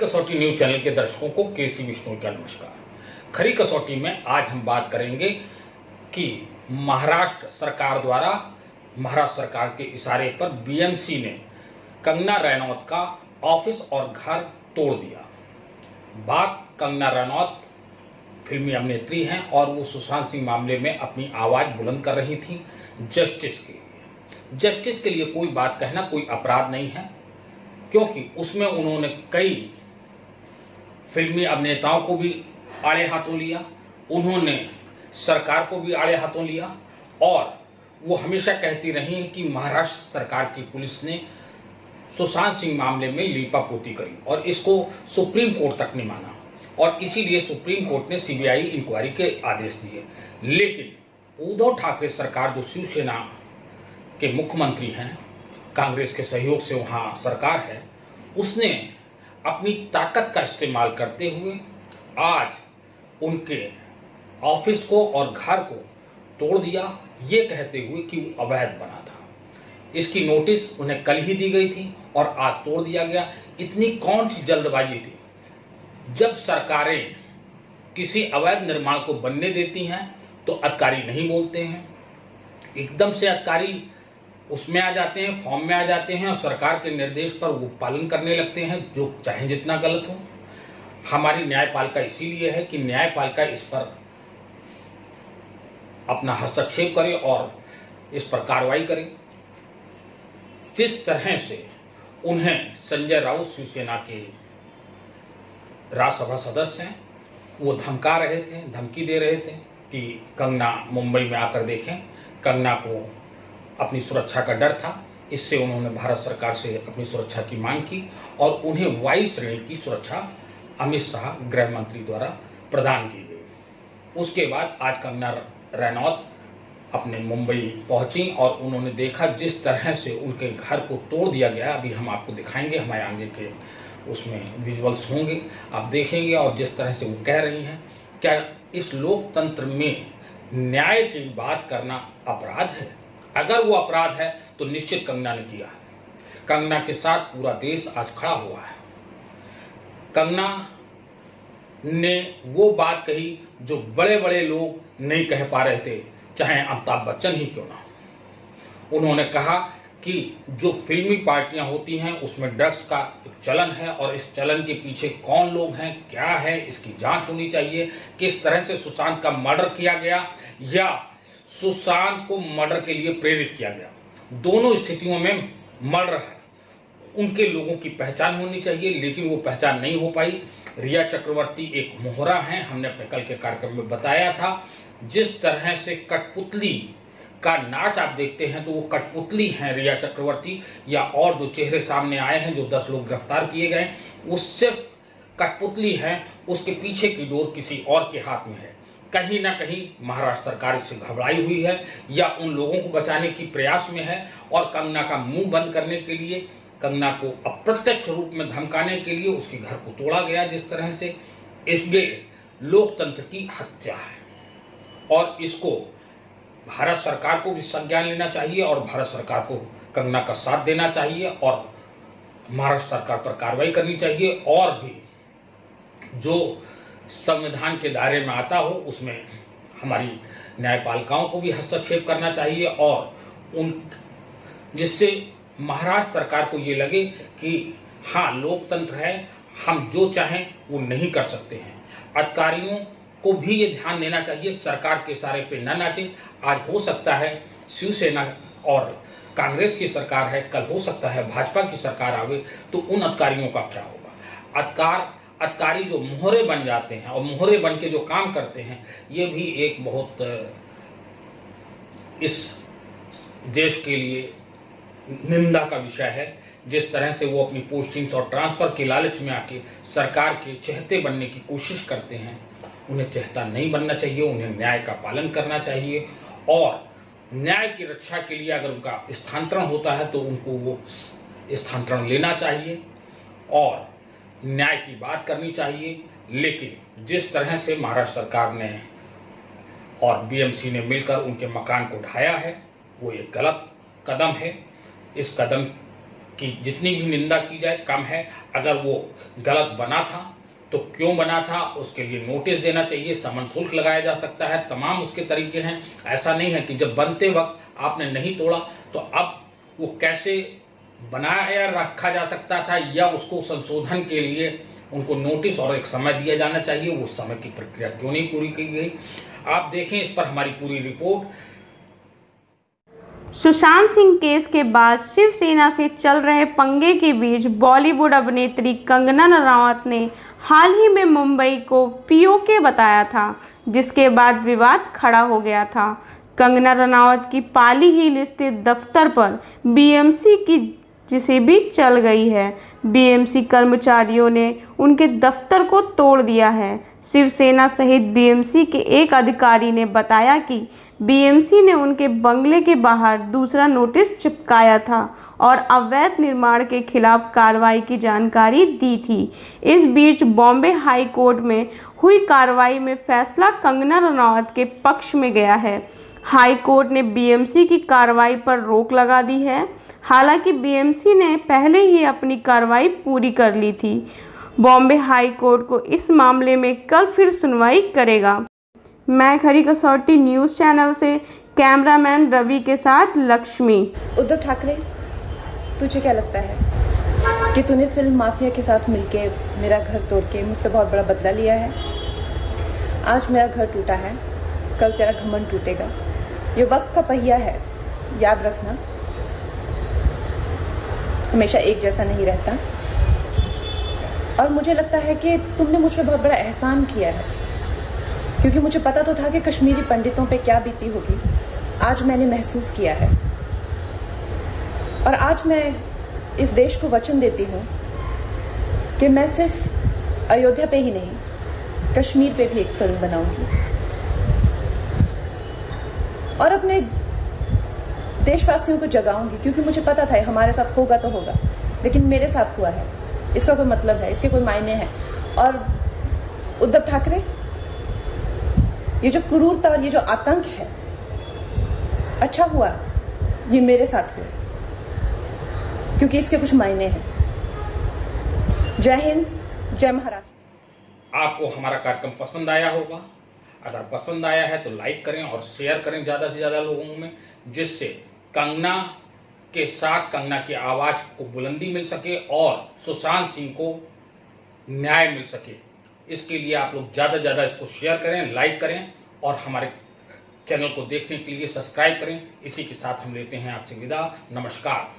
कसौटी news channel के दर्शकों को केसी विष्णु का नमस्कार। खरी कसौटी में आज हम बात करेंगे कि महाराष्ट्र सरकार द्वारा महाराष्ट्र सरकार के इशारे पर बीएमसी ने कंगना रनौत का ऑफिस और घर तोड़ दिया। बात कंगना रनौत फिल्मी अभिनेत्री हैं और वो सुशांत सिंह मामले में अपनी आवाज़ बुलंद कर रही थी जस्टिस के लिए। जस्टिस के लिए कोई बात कहना कोई अपराध नहीं है, क्योंकि उसमें उन्होंने कई फिल्मी अभिनेताओं को भी आड़े हाथों लिया, उन्होंने सरकार को भी आड़े हाथों लिया और वो हमेशा कहती रही कि महाराष्ट्र सरकार की पुलिस ने सुशांत सिंह मामले में लीपापोती करी और इसको सुप्रीम कोर्ट तक नहीं माना और इसीलिए सुप्रीम कोर्ट ने सीबीआई इंक्वायरी के आदेश दिए। लेकिन उद्धव ठाकरे सरकार, जो शिवसेना के मुख्यमंत्री हैं, कांग्रेस के सहयोग से वहाँ सरकार है, उसने अपनी ताकत का इस्तेमाल करते हुए आज उनके ऑफिस को और घर को तोड़ दिया, ये कहते हुए कि वो अवैध बना था। इसकी नोटिस उन्हें कल ही दी गई थी और आज तोड़ दिया गया। इतनी कौन सी जल्दबाजी थी? जब सरकारें किसी अवैध निर्माण को बनने देती हैं तो अधिकारी नहीं बोलते हैं, एकदम से अधिकारी उसमें आ जाते हैं, फॉर्म में आ जाते हैं और सरकार के निर्देश पर वो पालन करने लगते हैं, जो चाहे जितना गलत हो। हमारी न्यायपालिका इसीलिए है कि न्यायपालिका इस पर अपना हस्तक्षेप करे और इस पर कार्रवाई करे। जिस तरह से उन्हें संजय राउत शिवसेना के राज्यसभा सदस्य हैं, वो धमका रहे थे, धमकी दे रहे थे कि कंगना मुंबई में आकर देखें। कंगना को अपनी सुरक्षा का डर था, इससे उन्होंने भारत सरकार से अपनी सुरक्षा की मांग की और उन्हें वायु श्रेणी की सुरक्षा अमित शाह गृह मंत्री द्वारा प्रदान की गई। उसके बाद आज कंगना रनौत अपने मुंबई पहुंची और उन्होंने देखा जिस तरह से उनके घर को तोड़ दिया गया। अभी हम आपको दिखाएंगे, हमारे आगे के उसमें विजुअल्स होंगे, आप देखेंगे। और जिस तरह से वो कह रही हैं, क्या इस लोकतंत्र में न्याय की बात करना अपराध है? अगर वो अपराध है तो निश्चित कंगना ने किया है। कंगना के साथ पूरा देश आज खड़ा हुआ है। कंगना ने वो बात कही जो बड़े बड़े लोग नहीं कह पा रहे थे, चाहे अमिताभ बच्चन ही क्यों ना हो। उन्होंने कहा कि जो फिल्मी पार्टियां होती हैं उसमें ड्रग्स का एक चलन है और इस चलन के पीछे कौन लोग हैं, क्या है, इसकी जांच होनी चाहिए। किस तरह से सुशांत का मर्डर किया गया या सुशांत को मर्डर के लिए प्रेरित किया गया, दोनों स्थितियों में मर्डर है, उनके लोगों की पहचान होनी चाहिए। लेकिन वो पहचान नहीं हो पाई। रिया चक्रवर्ती एक मोहरा हैं, हमने अपने कल के कार्यक्रम में बताया था। जिस तरह से कठपुतली का नाच आप देखते हैं तो वो कठपुतली हैं रिया चक्रवर्ती, या और जो चेहरे सामने आए हैं, जो 10 लोग गिरफ्तार किए गए, वो सिर्फ कठपुतली है, उसके पीछे की डोर किसी और के हाथ में है। कहीं ना कहीं महाराष्ट्र सरकार इससे घबराई हुई है या उन लोगों को बचाने की प्रयास में है और कंगना का मुंह बंद करने के लिए, कंगना को अप्रत्यक्ष रूप में धमकाने के लिए उसके घर को तोड़ा गया जिस तरह से। इसलिए लोकतंत्र की हत्या है और इसको भारत सरकार को भी संज्ञान लेना चाहिए और भारत सरकार को कंगना का साथ देना चाहिए और महाराष्ट्र सरकार पर कार्रवाई करनी चाहिए। और भी जो संविधान के दायरे में आता हो उसमें हमारी न्यायपालिकाओं को भी हस्तक्षेप करना चाहिए और उन जिससे महाराष्ट्र सरकार को ये लगे कि हाँ, लोकतंत्र है, हम जो चाहें वो नहीं कर सकते हैं। अधिकारियों को भी ये ध्यान देना चाहिए, सरकार के इशारे पे न नाचें। आज हो सकता है शिवसेना और कांग्रेस की सरकार है, कल हो सकता है भाजपा की सरकार आवे, तो उन अधिकारियों का क्या होगा? अधिकारी जो मोहरे बन जाते हैं और मोहरे बन के जो काम करते हैं, ये भी एक बहुत इस देश के लिए निंदा का विषय है। जिस तरह से वो अपनी पोस्टिंग्स और ट्रांसफर के लालच में आके सरकार के चहेते बनने की कोशिश करते हैं, उन्हें चहेता नहीं बनना चाहिए। उन्हें न्याय का पालन करना चाहिए और न्याय की रक्षा के लिए अगर उनका स्थानांतरण होता है तो उनको वो स्थानांतरण लेना चाहिए और न्याय की बात करनी चाहिए। लेकिन जिस तरह से महाराष्ट्र सरकार ने और बीएमसी ने मिलकर उनके मकान को ढाया है, वो एक गलत कदम है। इस कदम कि जितनी भी निंदा की जाए कम है। अगर वो गलत बना था तो क्यों बना था, उसके लिए नोटिस देना चाहिए, समन शुल्क लगाया जा सकता है, तमाम उसके तरीके हैं। ऐसा नहीं है कि जब बनते वक्त आपने नहीं तोड़ा तो अब वो कैसे बनाया रखा जा सकता था, या उसको संशोधन के लिए उनको नोटिस और एक समय दिया जाना चाहिए। वो समय की प्रक्रिया क्यों नहीं पूरी की गई, आप देखें इस पर हमारी पूरी रिपोर्ट। सुशांत सिंह केस के बाद शिवसेना से चल रहे पंगे के बीच बॉलीवुड अभिनेत्री कंगना रनावत ने हाल ही में मुंबई को पीओके बताया था, जिसके बाद विवाद खड़ा हो गया था। कंगना रनावत की पाली हिल स्थित दफ्तर पर बीएमसी की जेसीबी चल गई है। बीएमसी कर्मचारियों ने उनके दफ्तर को तोड़ दिया है। शिवसेना सहित बीएमसी के एक अधिकारी ने बताया कि बीएमसी ने उनके बंगले के बाहर दूसरा नोटिस चिपकाया था और अवैध निर्माण के खिलाफ कार्रवाई की जानकारी दी थी। इस बीच बॉम्बे हाई कोर्ट में हुई कार्रवाई में फैसला कंगना रनावत के पक्ष में गया है। हाई कोर्ट ने बीएमसी की कार्रवाई पर रोक लगा दी है। हालांकि बीएमसी ने पहले ही अपनी कार्रवाई पूरी कर ली थी। बॉम्बे हाई कोर्ट को इस मामले में कल फिर सुनवाई करेगा। मैं खरी कसौटी न्यूज़ चैनल से कैमरामैन रवि के साथ लक्ष्मी। उद्धव ठाकरे, तुझे क्या लगता है कि तूने फिल्म माफिया के साथ मिलके मेरा घर तोड़ के मुझसे बहुत बड़ा बदला लिया है? आज मेरा घर टूटा है, कल तेरा घमंड टूटेगा। ये वक्त का पहिया है, याद रखना, हमेशा एक जैसा नहीं रहता। और मुझे लगता है कि तुमने मुझ पर बहुत बड़ा एहसान किया है, क्योंकि मुझे पता तो था कि कश्मीरी पंडितों पे क्या बीती होगी। आज मैंने महसूस किया है, और आज मैं इस देश को वचन देती हूँ कि मैं सिर्फ अयोध्या पे ही नहीं, कश्मीर पे भी एक फिल्म बनाऊंगी और अपने देशवासियों को जगाऊंगी, क्योंकि मुझे पता था हमारे साथ होगा तो होगा, लेकिन मेरे साथ हुआ है, इसका कोई मतलब है, इसके कोई मायने हैं। और उद्धव ठाकरे, ये जो क्रूरता और ये जो आतंक है, अच्छा हुआ ये मेरे साथ हुआ, क्योंकि इसके कुछ मायने हैं। जय हिंद, जय महाराष्ट्र। आपको हमारा कार्यक्रम पसंद आया होगा। अगर पसंद आया है तो लाइक करें और शेयर करें ज़्यादा से ज़्यादा लोगों में, जिससे कंगना के साथ कंगना की आवाज़ को बुलंदी मिल सके और सुशांत सिंह को न्याय मिल सके। इसके लिए आप लोग ज़्यादा से ज़्यादा इसको शेयर करें, लाइक करें और हमारे चैनल को देखने के लिए सब्सक्राइब करें। इसी के साथ हम लेते हैं आपसे विदा। नमस्कार।